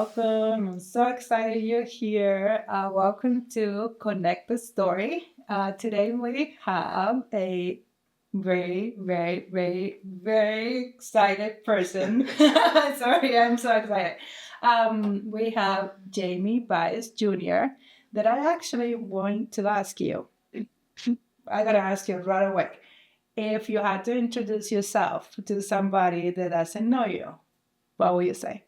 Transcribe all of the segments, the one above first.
welcome. I'm so excited you're here. Welcome to Connect the Story. Today we have a very excited person. Sorry, I'm so excited. We have Jaime Báez Jr. that I actually want to ask you. I gotta ask you right away. If you had to introduce yourself to somebody that doesn't know you, what would you say?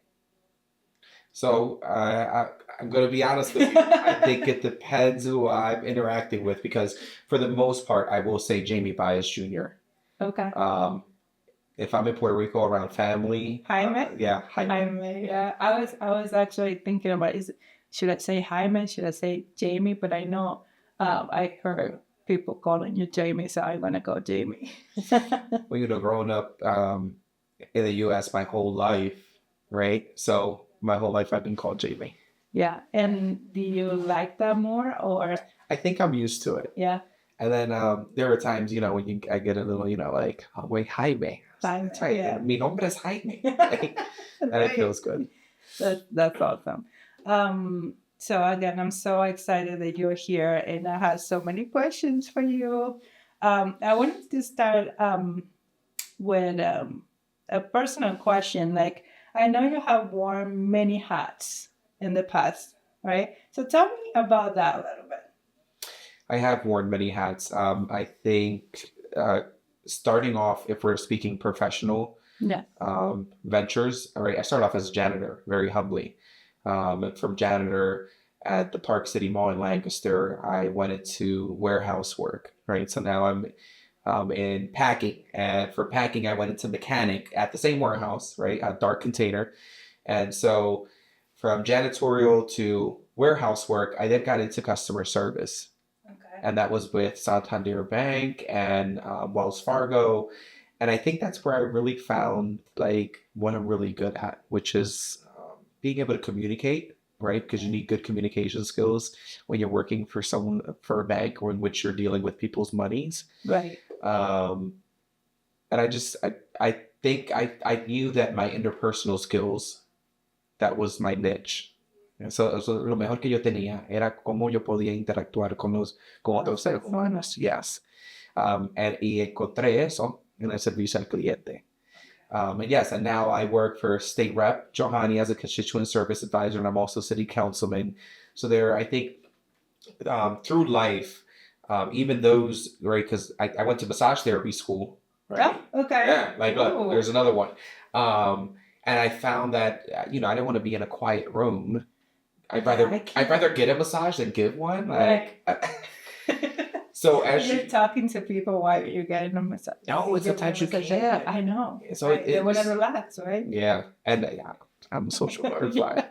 So I'm going to be honest with you. I think it depends who I'm interacting with because for the most part, I will say Jaime Báez Jr. Okay. If I'm in Puerto Rico around family, Jaime? yeah, Jaime, yeah. I was actually thinking about should I say Jaime? Should I say Jamie? But I know I heard people calling you Jamie, so I'm gonna go Jamie. Well, growing up in the U.S. my whole life, right? So my whole life I've been called Jaime. Yeah. And do you like that more or? I think I'm used to it. Yeah. And then there are times, when I get a little, like, oh, wait, Jaime. Jaime, That's right. yeah. Mi nombre es Jaime. And it feels good. That's awesome. So again, I'm so excited that you're here, and I have so many questions for you. I wanted to start with a personal question. Like, I know you have worn many hats in the past, right? So tell me about that a little bit. I have worn many hats. I think starting off, if we're speaking professional Yeah. ventures, all right, I started off as a janitor, very humbly. And from janitor at the Park City Mall in Lancaster, I went into warehouse work, right? So now I'm in packing. And for packing, I went into mechanic at the same warehouse, right? A dark container. And so from janitorial to warehouse work, I then got into customer service. Okay. And that was with Santander Bank and Wells Fargo. And I think that's where I really found like what I'm really good at, which is being able to communicate, right? Because you need good communication skills when you're working for someone, for a bank, or in which you're dealing with people's monies. Right. And I think I knew that my interpersonal skills, that was my niche. Eso lo mejor que yo tenía era cómo yo podía interactuar con otros seres humanos. Yes. Y encontré eso en el servicio al cliente. And yes, and now I work for State Rep Johanny as a constituent service advisor, and I'm also city councilman. So I think, through life, even those, right, because I went to massage therapy school. Right? Oh, okay. Yeah, like, look, Ooh. there's another one. And I found that, I didn't want to be in a quiet room. I'd rather get a massage than give one. Like, so as you're talking to people while you're getting a massage. No, it's sometimes you massage. can't. Yeah, I know. So right? They want to relax, right? Yeah, and I'm a social butterfly.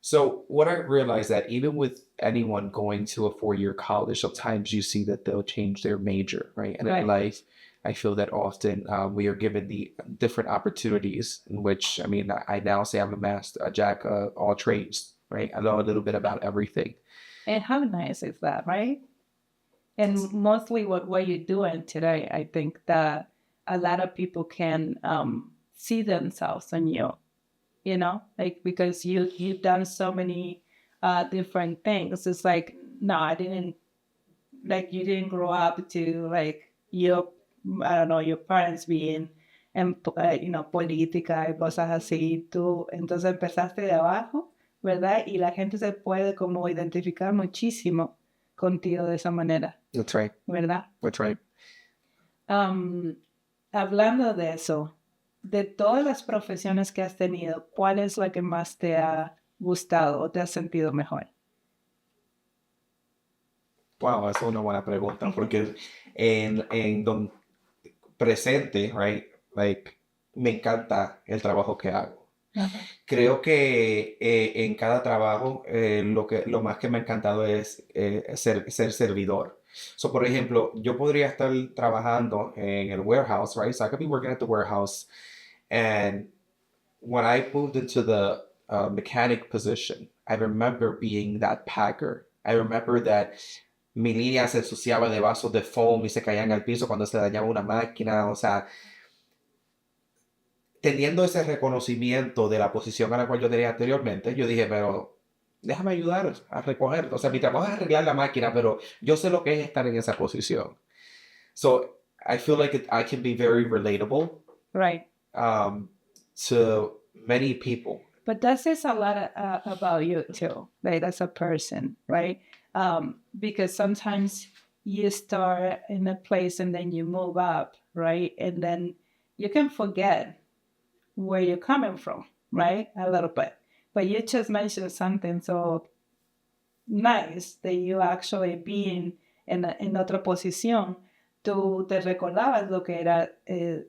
So what I realized that even with anyone going to a 4-year college, sometimes you see that they'll change their major, right? And in life, I feel that often we are given the different opportunities in which, I now say I'm a jack of all trades, right? I know a little bit about everything. And how nice is that, right? And mostly what you're doing today, I think that a lot of people can see themselves in you, like because you've done so many different things. It's like, no, I didn't, like you didn't grow up to like your parents being en política y cosas así. Tú entonces empezaste de abajo, ¿verdad? Y la gente se puede como identificar muchísimo contigo de esa manera. That's right. ¿Verdad? That's right. Hablando de eso, de todas las profesiones que has tenido, ¿cuál es la que más te ha gustado o te has sentido mejor? Wow, eso es una buena pregunta, porque en don presente, right, like, me encanta el trabajo que hago. Ajá. Creo que en cada trabajo lo más que me ha encantado es ser servidor. So, por ejemplo, yo podría estar trabajando en el warehouse, right? So I could be working at the warehouse. And when I moved into the mechanic position, I remember being that packer. I remember that mi línea se ensuciaba de vasos de foam y se caían al piso cuando se dañaba una máquina. O sea, teniendo ese reconocimiento de la posición a la cual yo tenía anteriormente, yo dije, pero déjame ayudar a recoger. O sea, mi trabajo es arreglar la máquina, pero yo sé lo que es estar en esa posición. So I feel like I can be very relatable Right. um, to many people. But that says a lot about you too, like as a person, right? Because sometimes you start in a place and then you move up, right? And then you can forget where you're coming from, right? A little bit. But you just mentioned something so nice that you actually being en otra posición, tú te recordabas lo que era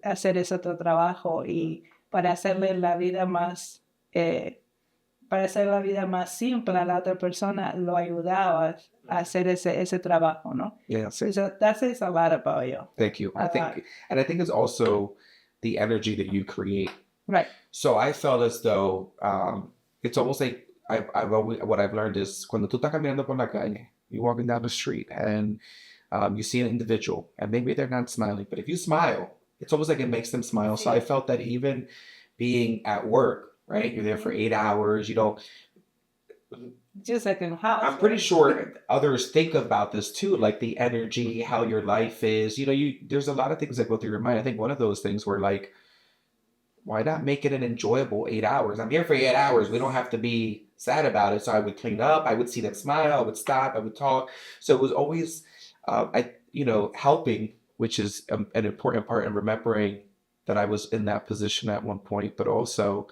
hacer ese otro trabajo y para hacerle la vida más, para hacer la vida más simple a la otra persona, lo ayudabas a hacer ese trabajo, ¿no? Yes. So that says a lot about you. Thank you. I think it's also the energy that you create. Right. So I felt as though it's almost like what I've learned is cuando tú estás caminando por la calle, you're walking down the street and you see an individual and maybe they're not smiling, but if you smile, it's almost like it makes them smile. So I felt that even being at work, right? You're there for 8 hours, you know. Just like in house. I'm pretty sure others think about this too, like the energy, how your life is. You know, there's a lot of things that go through your mind. I think one of those things were like, why not make it an enjoyable 8 hours? I'm here for 8 hours. We don't have to be sad about it. So I would clean up. I would see them smile. I would stop. I would talk. So it was always, helping, which is an important part in remembering that I was in that position at one point, but also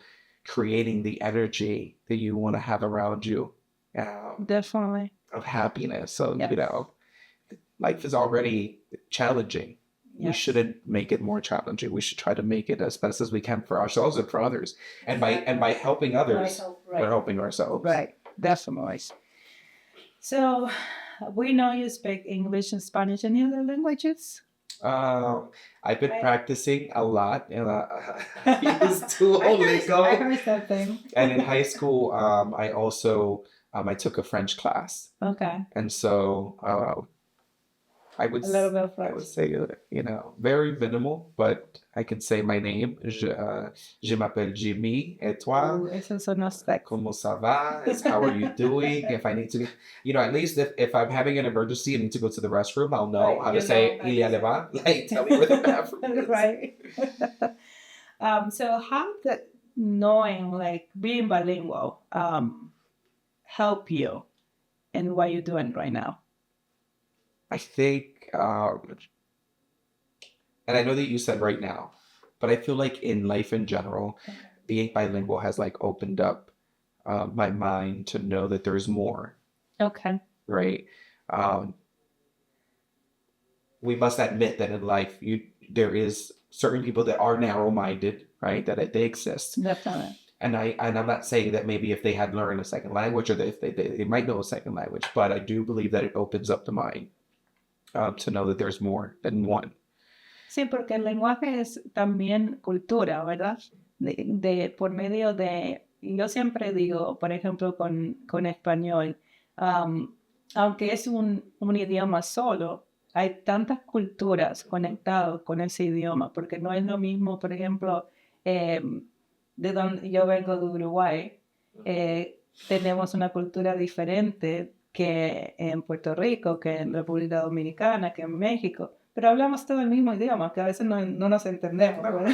creating the energy that you want to have around you. Definitely. Of happiness. So, Yes. Life is already challenging. Yes. We shouldn't make it more challenging. We should try to make it as best as we can for ourselves and for others. And by helping others, Right. we're helping ourselves. Right, definitely. So we know you speak English and Spanish and other languages. I've been practicing a lot, and I used to only go. I heard something. And in high school, I also I took a French class, Okay. and so I would A little bit of I French. would say very minimal, but I can say my name. Je m'appelle Jaime, et toi? Ooh, eso sonó sexy. Como ça va? It's how are you doing? If I need to, at least if I'm having an emergency and need to go to the restroom, I'll know Right, how you to say know. il y a le va. Like, tell me where the bathroom is. Right. So how did knowing, like being bilingual, help you in what you're doing right now? I think, and I know that you said right now, but I feel like in life in general, being bilingual has like opened up my mind to know that there's more, Okay. right? We must admit that in life, there is certain people that are narrow-minded, right? That they exist. Definitely. And I'm not saying that maybe if they had learned a second language or that if they might know a second language, but I do believe that it opens up the mind to know that there's more than one. Sí, porque el lenguaje es también cultura, ¿verdad? Por medio de, yo siempre digo, por ejemplo, con español, aunque es un idioma solo, hay tantas culturas conectadas con ese idioma, porque no es lo mismo, por ejemplo, de donde yo vengo de Uruguay, tenemos una cultura diferente que en Puerto Rico, que en República Dominicana, que en México, pero hablamos todo el mismo idioma, que a veces no nos entendemos, ¿verdad?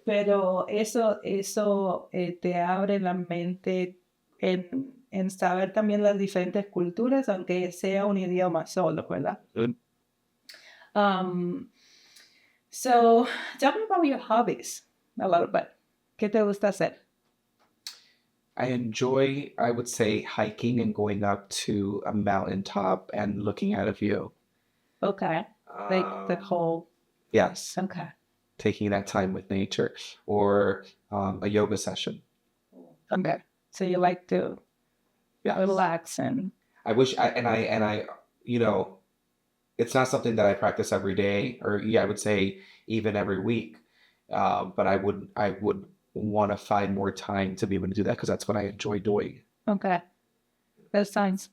Pero eso te abre la mente en saber también las diferentes culturas, aunque sea un idioma solo, ¿verdad? So, tell me about your hobbies a little bit. ¿Qué te gusta hacer? I enjoy, I would say, hiking and going up to a mountaintop and looking at a view. Okay. Like the whole... Yes. Okay. Taking that time with nature or a yoga session. Okay. So you like to relax and... I wish, it's not something that I practice every day or I would say even every week. But I would want to find more time to be able to do that because that's what I enjoy doing. Okay. That sounds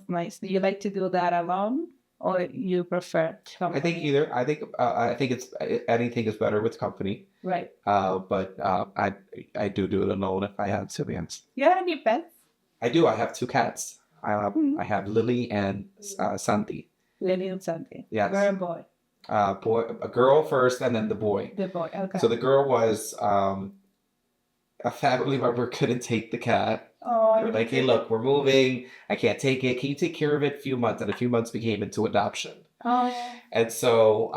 nice. Do you like to do that alone or you prefer I think company? either. I think it's anything is better with company. Right. But I do it alone if I have to be honest. You have any pets? I do. I have two cats. Mhm. I have Lily and Santi. Lily and Santi. Yes. Girl and boy. Boy, a girl first, and then the boy. The boy. Okay. So the girl was a family member couldn't take the cat. Oh, They were like, hey, look, we're moving. I can't take it. Can you take care of it a few months? And a few months became into adoption. Oh. And so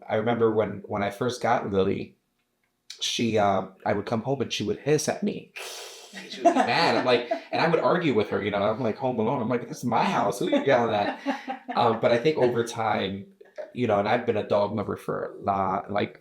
I remember when I first got Lily, I would come home and she would hiss at me. She would be mad. I'm like, and I would argue with her, you know, I'm like home alone. I'm like, this is my house. Who are you yelling at? But I think over time, you know, and I've been a dog lover for a lot, like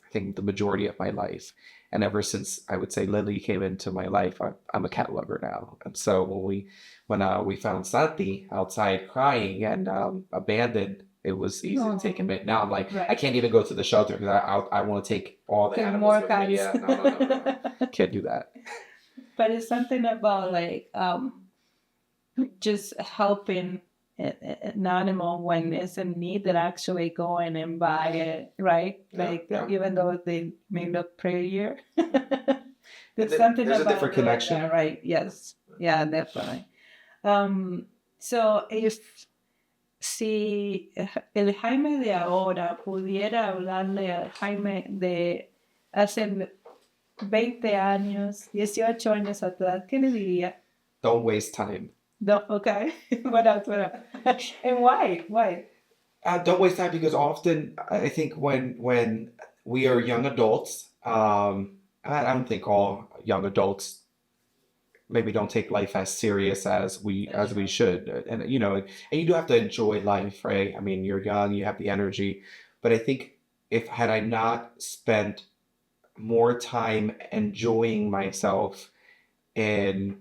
I think the majority of my life. And ever since I would say Lily came into my life, I'm a cat lover now. And so when we found Santi outside crying and abandoned, it was easy to take him in. Now I'm like, Right. I can't even go to the shelter because I want to take all the Take animals more with me. cats. Yeah, no. Can't do that. But it's something about like just helping an animal when it's in need that actually go in and buy it, right? Like even though they may look prettier. There's something There's about a different doing connection. that, right? Yes. Yeah, definitely. So if si el Jaime de ahora pudiera hablarle al Jaime de hace 20 años, 18 años atrás, ¿qué le diría? Don't waste time. No, okay. What else? And why? Why? Don't waste time because often I think when we are young adults, I don't think all young adults maybe don't take life as serious as we should, and you know, and you do have to enjoy life, right? I mean, you're young, you have the energy, but I think if had I not spent more time enjoying myself and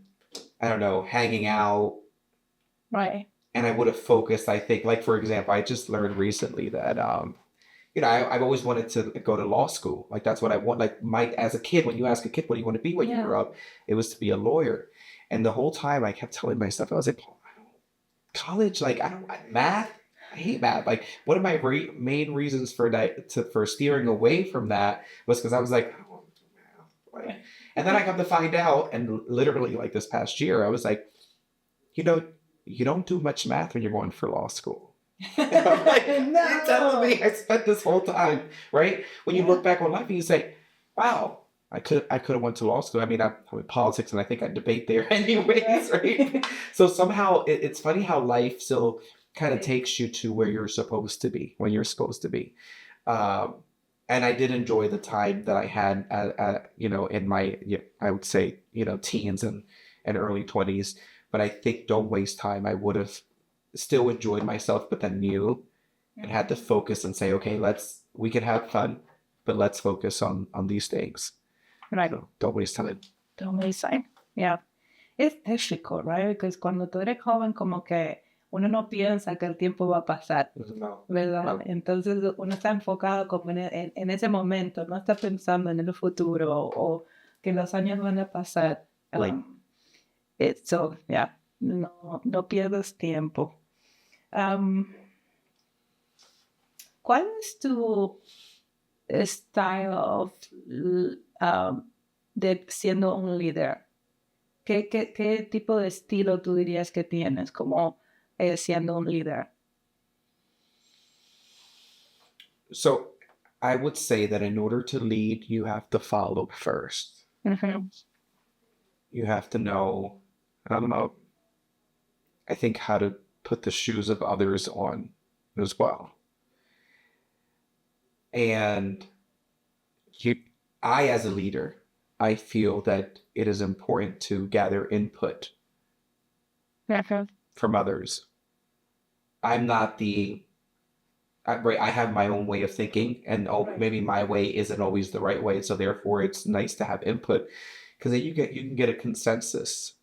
I don't know, hanging out, Right. and I would have focused, I think, like for example, I just learned recently that you know, I've always wanted to go to law school. Like that's what I want. Like as a kid, when you ask a kid what do you want to be when you grow up, it was to be a lawyer. And the whole time I kept telling myself, I was like, college, like math. I hate math. Like one of my main reasons for that for steering away from that was because I was like, I don't want to do math. Like, and then I come to find out, and literally like this past year, I was like, you know, you don't do much math when you're going for law school. I'm like, No. you're telling me I spent this whole time, right? When you look back on life and you say, wow, I could have went to law school. I mean, I'm in politics and I think I debate there anyways, right? So somehow it's funny how life still kind of takes you to where you're supposed to be, when you're supposed to be. And I did enjoy the time that I had, you know, in my, I would say, you know, teens and early 20s. But I think don't waste time. I would have still enjoyed myself, but then knew and had to focus and say, okay, we can have fun, but let's focus on these things. Right. So don't waste time. Don't waste time. Yeah. Es difficult, right? Because cuando tú eres joven, como que uno no piensa que el tiempo va a pasar, No. ¿verdad? No. Entonces uno está enfocado como en ese momento, no está pensando en el futuro o que los años van a pasar. So, yeah, no pierdas tiempo. ¿Cuál es tu style of de siendo un líder? ¿Qué tipo de estilo tú dirías que tienes como siendo un líder? So I would say that in order to lead, you have to follow first. Mm-hmm. You have to know, I don't know, I think how to put the shoes of others on as well. And I, as a leader, I feel that it is important to gather input from others. I'm not I have my own way of thinking, and maybe my way isn't always the right way. So therefore, it's nice to have input because then you can get a consensus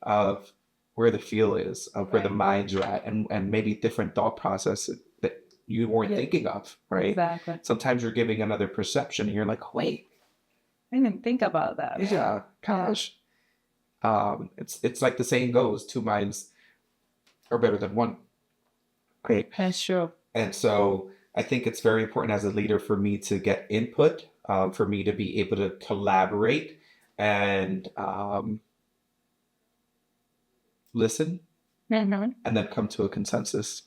of where the feel is, of where the minds are at, and maybe different thought processes that you weren't thinking of, right? Exactly. Sometimes you're giving another perception, and you're like, wait, I didn't think about that. yeah, gosh. It's like the saying goes, two minds are better than one. right? That's true. And so I think it's very important as a leader for me to get input, for me to be able to collaborate and listen Mm-hmm. and then come to a consensus.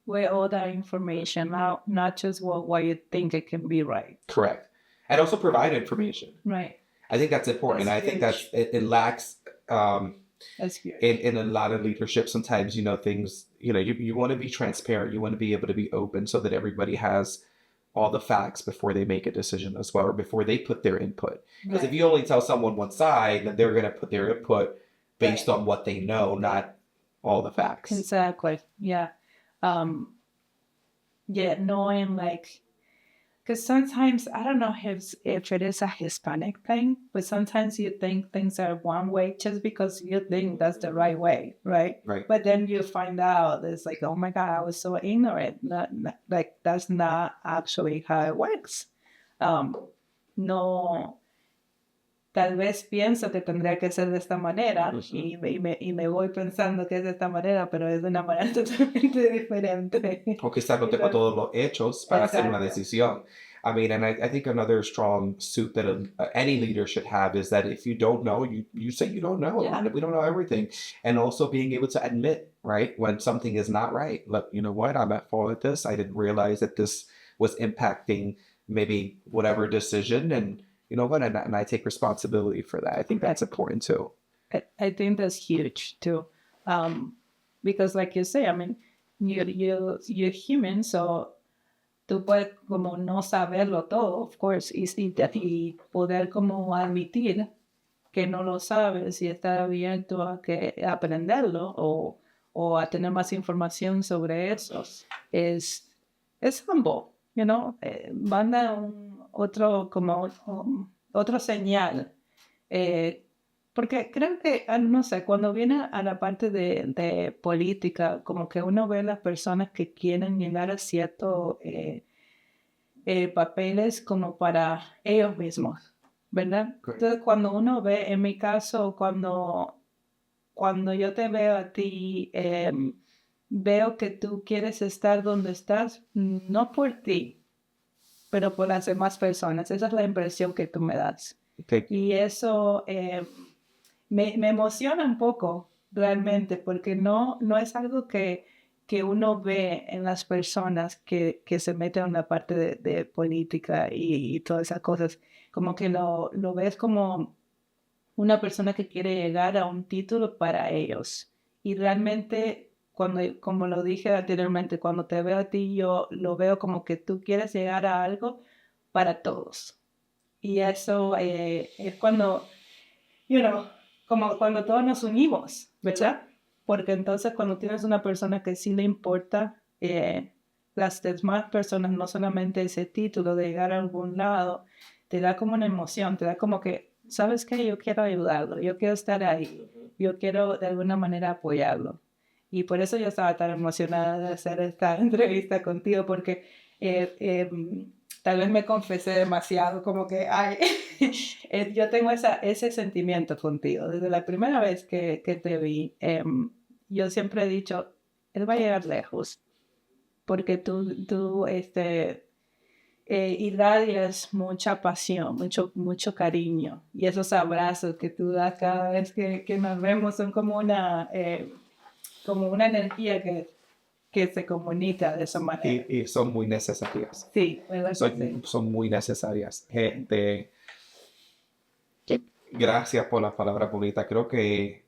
With all that information, not just what you think it can be right. Correct. And also provide information. Right. I think that's important. That's I think huge. it lacks That's huge. in a lot of leadership. Sometimes, things, you want to be transparent. You want to be able to be open so that everybody has all the facts before they make a decision as well, or before they put their input. Because if you only tell someone one side, then they're going to put their input based on what they know, not all the facts. Exactly. Yeah. Yeah, knowing like, because sometimes I don't know if it is a Hispanic thing, but sometimes you think things are one way just because you think that's the right way, right? Right. But then you find out it's like, oh my God, I was so ignorant. Like that's not actually how it works. No, tal vez pienso que tendría que ser de esta manera y me voy pensando que es de esta manera, pero es de una manera totalmente diferente. O quizás no tengo todos los hechos para hacer una Exacto. decisión. I mean, and I think another strong suit that any leader should have is that if you don't know, you say you don't know. Yeah. We don't know everything. And also being able to admit, right, when something is not right. Look, you know what, I'm at fault at this. I didn't realize that this was impacting maybe whatever decision. And you know what, and I take responsibility for that. I think that's important too. I think that's huge too. Because like you say, I mean, you're human, so tú puedes como no saberlo todo, of course, y poder como admitir que no lo sabes y estar abierto a aprenderlo o a tener más información sobre eso es humble, manda otro señal. Porque creo que, no sé, cuando viene a la parte de política, como que uno ve las personas que quieren llegar a ciertos papeles como para ellos mismos, ¿verdad? Correct. Entonces, cuando uno ve, en mi caso, cuando yo te veo a ti, veo que tú quieres estar donde estás, no por ti, pero por las demás personas. Esa es la impresión que tú me das. Okay. Y eso me emociona un poco realmente, porque no es algo que uno ve en las personas que se meten en la parte de política y todas esas cosas. Como que lo ves como una persona que quiere llegar a un título para ellos. Y realmente, como lo dije anteriormente, cuando te veo a ti, yo lo veo como que tú quieres llegar a algo para todos. Y eso es cuando, como cuando todos nos unimos, ¿verdad? Porque entonces cuando tienes una persona que sí le importa, las demás personas, no solamente ese título de llegar a algún lado, te da como una emoción, te da como que, ¿sabes qué? Yo quiero ayudarlo, yo quiero estar ahí, yo quiero de alguna manera apoyarlo. Y por eso yo estaba tan emocionada de hacer esta entrevista contigo, porque tal vez me confesé demasiado, como que, ay, yo tengo ese sentimiento contigo. Desde la primera vez que te vi, yo siempre he dicho, él va a llegar lejos, porque tú irradias mucha pasión, mucho cariño, y esos abrazos que tú das cada vez que nos vemos son como una energía que se comunica de esa manera. Y son muy necesarias. Sí, ¿verdad? Son muy necesarias. Gracias por las palabras bonitas. Creo que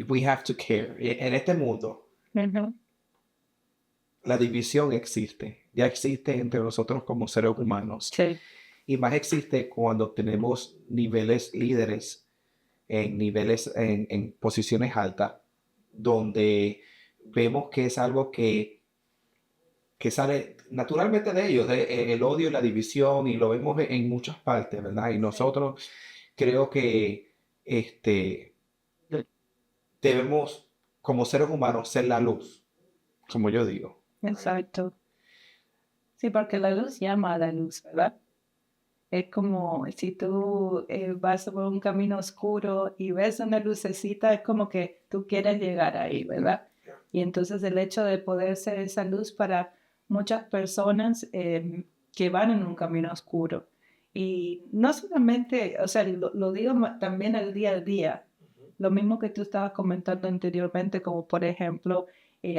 we have to care. En este mundo, Uh-huh. la división existe. Ya existe entre nosotros como seres humanos. Sí. Y más existe cuando tenemos niveles líderes en posiciones altas, donde vemos que es algo que sale naturalmente de ellos, el odio y la división, y lo vemos en muchas partes, ¿verdad? Y nosotros creo que debemos, como seres humanos, ser la luz, como yo digo. Exacto. Sí, porque la luz llama a la luz, ¿verdad? Es como si tú vas por un camino oscuro y ves una lucecita, es como que tú quieres llegar ahí, ¿verdad? Y entonces el hecho de poder ser esa luz para muchas personas que van en un camino oscuro. Y no solamente, o sea, lo digo también al día a día. Lo mismo que tú estabas comentando anteriormente, como por ejemplo,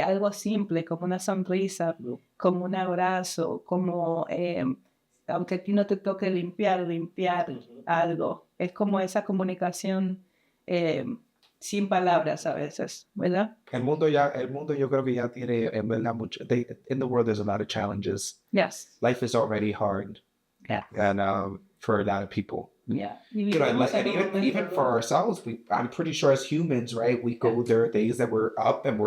algo simple, como una sonrisa, como un abrazo, como, aunque a ti no te toque limpiar algo. Es como esa comunicación eh, sin palabras a veces, ¿verdad? El mundo yo creo que ya tiene, en verdad, mucho, in the world there's a lot of challenges. Yes. Life is already hard, Yeah. and for a lot of people. Yeah. You know, and even for ourselves, I'm pretty sure as humans, right, we go, there are days that we're up and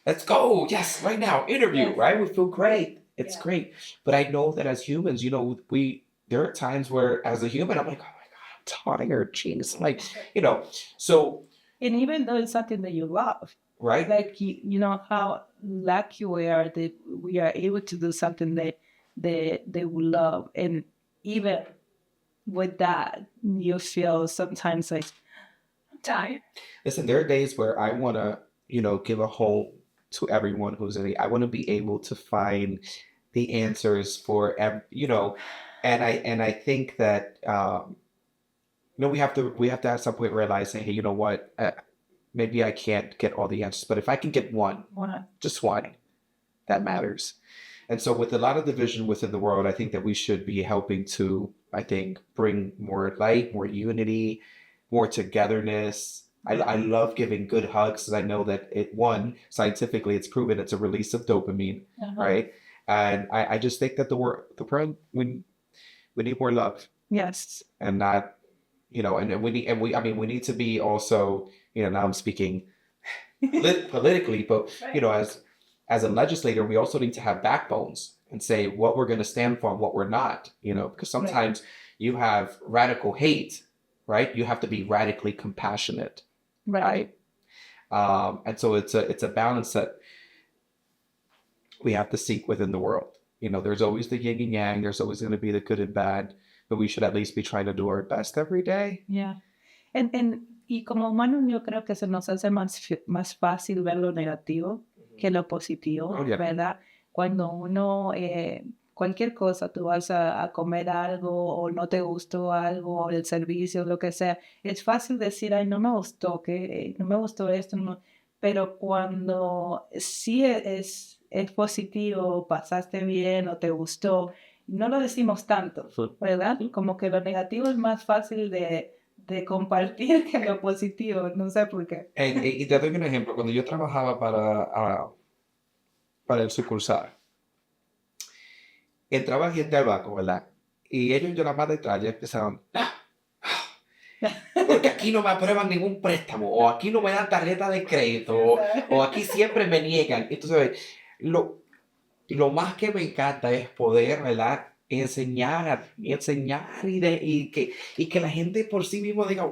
let's go, yes, right now, interview, Yes. right? We feel great. It's Yeah. great. But I know that as humans, you know, there are times where as a human, I'm like, oh my God, I'm tired, jeez. Like, you know, so. And even though it's something that you love, Right. like you know how lucky we are that we are able to do something that they will love, and even with that, you feel sometimes like I'm tired. Listen, there are days where I want to, you know, give a home to everyone who's in it. I want to be able to find the answers for, you know, and I think that, you know, we have to at some point realize, hey, you know what, maybe I can't get all the answers, but if I can get one, Wow. just one, that matters. And so with a lot of division within the world, I think that we should be helping to, I think, bring more light, more unity, more togetherness. I love giving good hugs because I know that scientifically, it's proven it's a release of dopamine, right? And I just think that the world, we need more love. Yes. And not, you know, and I mean, we need to be also, you know, now I'm speaking politically, but, you know, as a legislator, we also need to have backbones and say what we're going to stand for and what we're not, you know, because sometimes you have radical hate, right? You have to be radically compassionate, right? And so it's a balance that we have to seek within the world. You know, there's always the yin and yang. There's always going to be the good and bad, but we should at least be trying to do our best every day. Yeah. Y como humanos yo creo que se nos hace más fácil ver lo negativo que lo positivo, Oh, yeah. ¿verdad? Cuando uno, cualquier cosa, tú vas a comer algo o no te gustó algo, o el servicio, lo que sea, es fácil decir, ay, no me gustó, que no me gustó esto, no. Pero cuando sí es positivo, pasaste bien o te gustó, no lo decimos tanto, ¿verdad? Como que lo negativo es más fácil de compartir que lo positivo, no sé por qué. Y te doy un ejemplo. Cuando yo trabajaba para el sucursal, entraba gente al banco, ¿verdad? Y ellos yo la más detrás ya empezaron, porque aquí no me aprueban ningún préstamo, o aquí no me dan tarjeta de crédito, o aquí siempre me niegan. Entonces, lo más que me encanta es poder, ¿verdad? Enseñar y que la gente por sí mismo diga,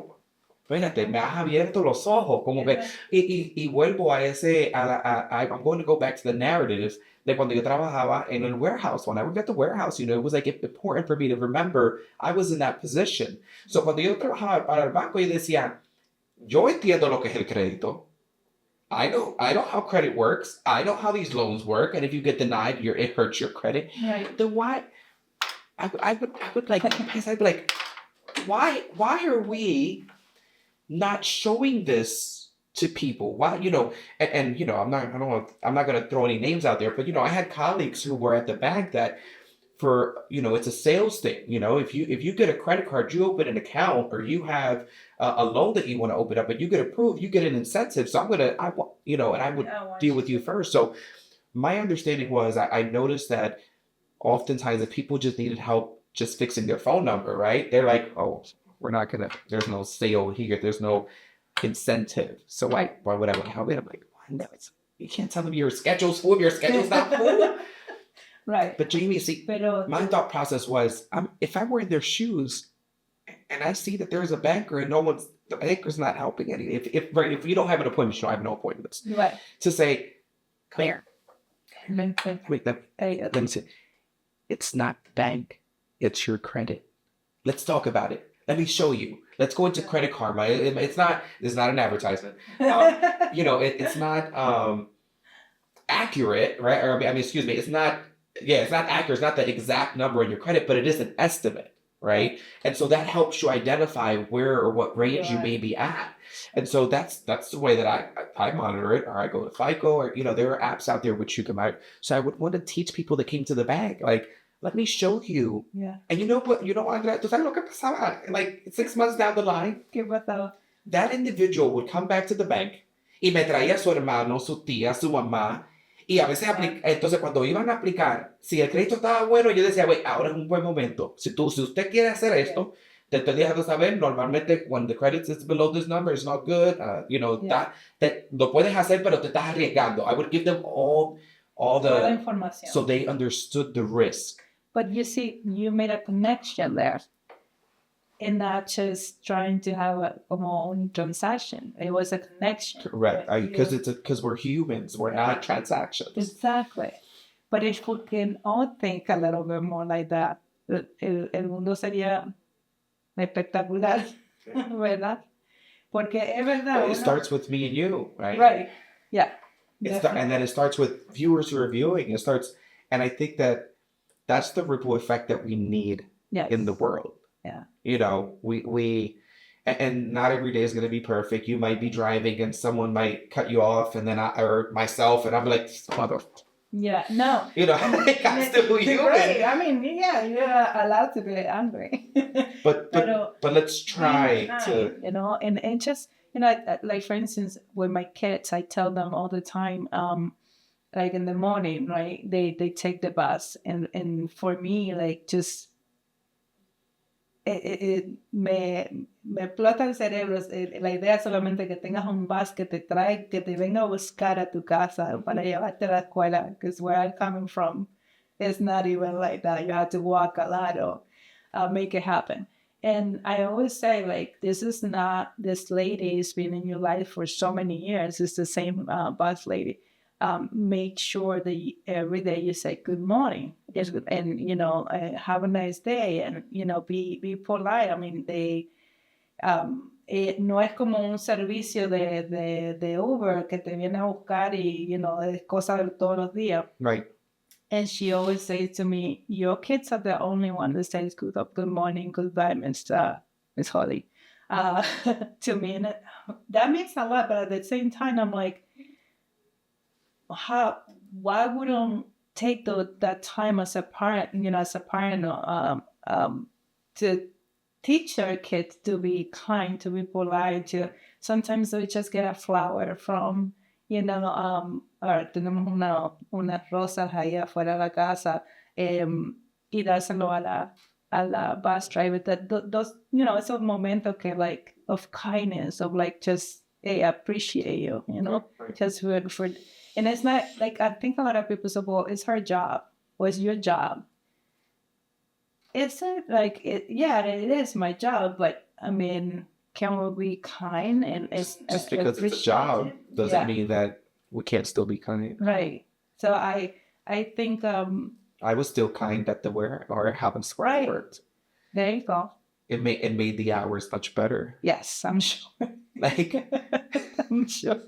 espérate, me has abierto los ojos, como que, y vuelvo a I'm going to go back to the narrative de cuando yo trabajaba en el warehouse. When I worked at the warehouse, you know, it was like important for me to remember I was in that position. So cuando yo trabajaba para el banco, yo decía, yo entiendo lo que es el crédito. I know how credit works. I know how these loans work. And if you get denied, it hurts your credit. Right. Then why? I would like, I'd be like, why are we not showing this to people? Why, you know, and you know, I'm not going to throw any names out there, but you know, I had colleagues who were at the bank that, for, you know, it's a sales thing. You know, if you get a credit card, you open an account, or you have a loan that you want to open up, and you get approved, you get an incentive. So you know, and I would deal with you first. So my understanding was, I noticed that oftentimes if people just needed help just fixing their phone number, right? They're like, oh, there's no sale here. There's no incentive. So why would I want to help it? I'm like, no, you can't tell them your schedule's full. Your schedule's not full. Right. But Jaime, see, my thought process was, if I were in their shoes and I see that there's a banker and the banker's not helping any, if you don't have an appointment, you don't have no appointments. Right. To say, Claire, Wait, let me say, it's not the bank, it's your credit. Let's talk about it. Let me show you. Let's go into Credit Karma. It's not an advertisement. It's not accurate, right? Or excuse me, it's not accurate. It's not the exact number in your credit, but it is an estimate, right? And so that helps you identify where or what range you may be at. And so that's the way that I monitor it, or I go to FICO, or there are apps out there which you can buy. So I would want to teach people that came to the bank, like, let me show you. Yeah. And you know what? ¿Tú sabes lo que pasaba? Like 6 months down the line, ¿Qué pasaba? that individual would come back to the bank y me traía su hermano, su tía, su mamá. Y a veces entonces cuando iban a aplicar, si el crédito estaba bueno, yo decía, güey, ahora es un buen momento. Si usted quiere hacer esto, te estoy dejando saber, normalmente when the credit is below this number, it's not good. That lo puedes hacer, pero te estás arriesgando. I would give them all the information, so they understood the risk. But you see, you made a connection there. And not just trying to have a own transaction. It was a connection. Correct. Because we're humans. We're not transactions. Exactly. But if we can all think a little bit more like that, el mundo sería espectacular, ¿verdad? Porque es verdad. It starts with me and you, right? Right. Yeah. And then it starts with viewers who are viewing. And I think that's the ripple effect that we need in the world. Yeah. We and not every day is going to be perfect. You might be driving and someone might cut you off, and then or myself, and I'm like, mother. Yeah, no. I'm still human. Right. I mean, yeah, you're allowed to be angry. but let's try to. And just, like for instance, with my kids, I tell them all the time, like in the morning, right? They take the bus, and for me, like just. Me explota el cerebro la idea solamente que tengas un bus que te trae, que te venga a buscar a tu casa para llevarte a la escuela, because where I'm coming from, it's not even like that. You have to walk a lot or make it happen. And I always say, like, this lady has been in your life for so many years. It's the same bus lady. Make sure that every day you say good morning, and have a nice day, and be polite. I mean, they no es como un servicio de Uber que te viene a buscar y es cosa de todos los días. Right. And she always says to me, your kids are the only one that says good morning, goodbye, Miss Holly, to me, and that means a lot. But at the same time, I'm like, why wouldn't take that time as a parent, to teach our kids to be kind, to be polite, to sometimes we just get a flower from, or tenemos unas rosas ahí afuera de la casa, y dárselo a la bus driver. Those, esos momentos que, like, of kindness, of like, just, hey, I appreciate you, just for. And it's not, like, I think a lot of people say, well, it's her job. Well, it's your job. It's like, it is my job, but, I mean, can we be kind? And it's just because it's a job doesn't mean that we can't still be kind. Right. So I think... I was still kind at the warehouse where I worked. There you go. It made the hours much better. Yes, I'm sure. Like... I'm sure.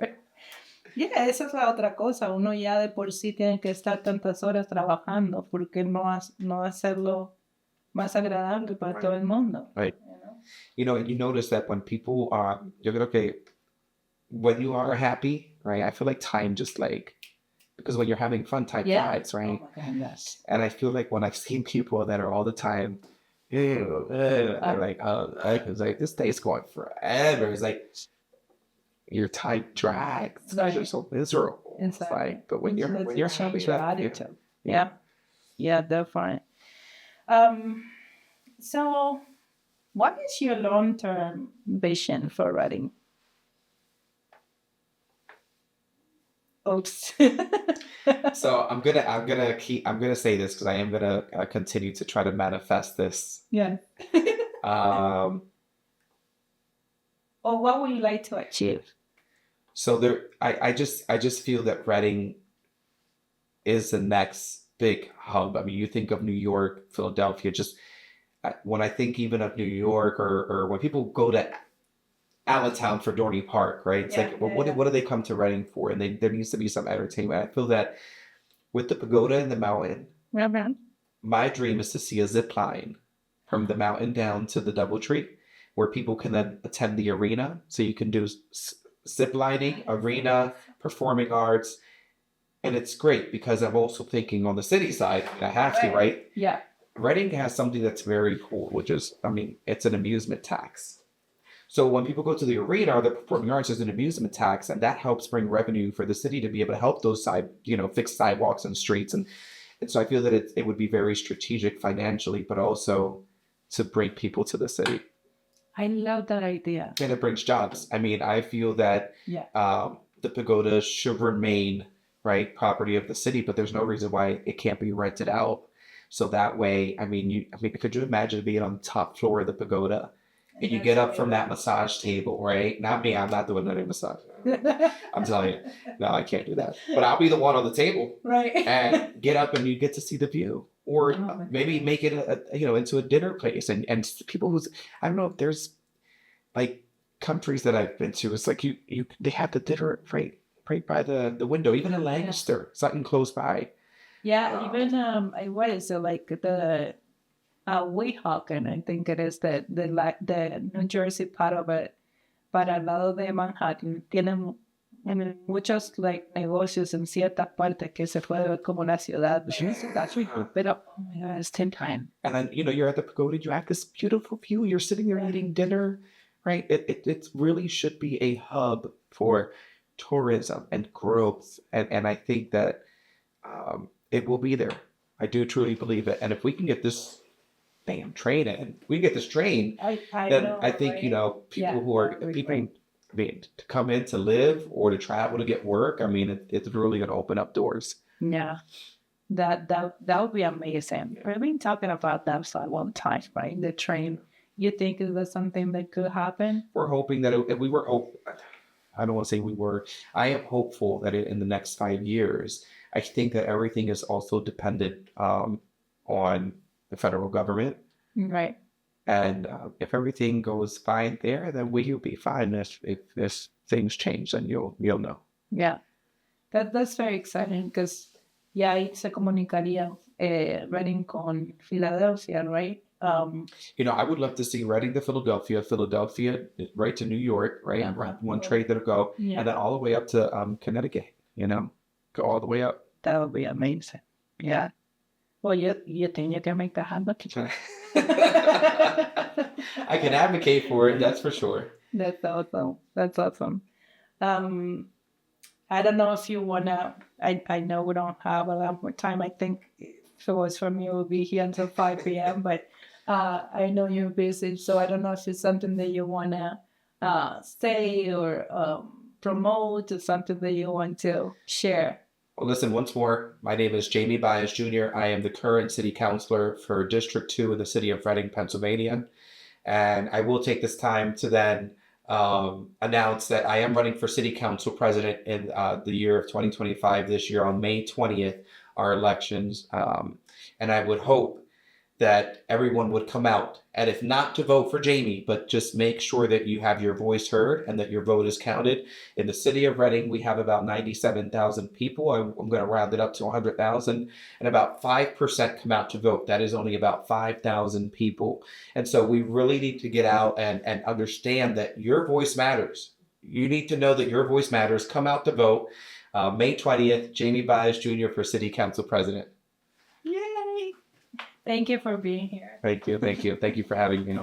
Yeah, esa es la otra cosa. Uno ya de por sí tiene que estar tantas horas trabajando, porque no hacerlo más agradable para todo el mundo. Right. You notice that when people are, yo creo que when you are happy, right? I feel like time just like, because when you're having fun, time flies, right? Oh my gosh. And I feel like when I've seen people that are all the time, they're like, it's like, this day's going forever. It's like, your time drags. Right. You're so miserable. It's like, but when you're happy, your attitude. Yeah, definitely. So, what is your long-term vision for writing? Oops. So I'm gonna say this because I am gonna continue to try to manifest this. Yeah. Or what would you like to achieve? So I just feel that Reading is the next big hub. I mean, you think of New York, Philadelphia, just when I think even of New York or when people go to Allentown for Dorney Park, right? It's like, well, what do they come to Reading for? And there needs to be some entertainment. I feel that with the pagoda and the mountain, my dream is to see a zip line from the mountain down to the DoubleTree, where people can then attend the arena. So you can do zip lining, arena, performing arts. And it's great because I'm also thinking on the city side, I have to, right? Yeah. Reading has something that's very cool, which is, I mean, it's an amusement tax. So when people go to the arena or the performing arts, there's an amusement tax, and that helps bring revenue for the city to be able to help those fix sidewalks and streets. And so I feel that it would be very strategic financially, but also to bring people to the city. I love that idea. And it brings jobs. I mean, I feel that the pagoda should remain, right, property of the city, but there's no reason why it can't be rented out. So that way, could you imagine being on the top floor of the pagoda? And you get up from that massage table, right? Not me, I'm not doing any massage. I'm telling you, no, I can't do that. But I'll be the one on the table. Right. And get up and you get to see the view. Or maybe make it into a dinner place. And people who's, I don't know, if there's like countries that I've been to, it's like they have the dinner right by the window, even in Lancaster, something close by. Yeah, even what is it, like the Weehawken, I think it is the New Jersey part of it, but al lado de Manhattan tienen muchos like negocios en cierta parte que se puede ver como una ciudad. Pero oh my God, it's 10 times. And then you're at the pagoda, you have this beautiful view. You're sitting there eating dinner, right? It really should be a hub for tourism and growth, and I think that it will be there. I do truly believe it. And if we can get this damn train in, we get this train, then I think, people to come in to live or to travel to get work, I mean, it's really going to open up doors. Yeah, that would be amazing. We've been talking about that for a long time, right? The train. You think is that something that could happen? We're hoping that I don't want to say we were. I am hopeful that in the next 5 years, I think that everything is also dependent on the federal government. Right. And if everything goes fine there, then we'll be fine. If things change, then you'll know. Yeah. That's very exciting because ahí se comunicaría Reading con Philadelphia, right? I would love to see Reading to Philadelphia right to New York, right? Yeah. One train that'll go, and then all the way up to Connecticut, go all the way up. That would be amazing. Yeah. Well, you think you can make that happen? I can advocate for it, that's for sure. That's awesome. I don't know if you wanna. I know we don't have a lot more time. I think if it was for me, we'll be here until 5 p.m. But I know you're busy, so I don't know if it's something that you wanna say or promote, or something that you want to share. Well, listen, once more, my name is Jaime Báez Jr. I am the current city councilor for District 2 in the city of Reading, Pennsylvania. And I will take this time to then announce that I am running for city council president in the year of 2025 this year on May 20th, our elections. And I would hope that everyone would come out, and if not to vote for Jaime, but just make sure that you have your voice heard and that your vote is counted. In the city of Reading, we have about 97,000 people. I'm going to round it up to 100,000, and about 5% come out to vote. That is only about 5,000 people. And so we really need to get out and understand that your voice matters. You need to know that your voice matters. Come out to vote. May 20th, Jaime Báez Jr. for city council president. Yay! Thank you for being here. Thank you for having me.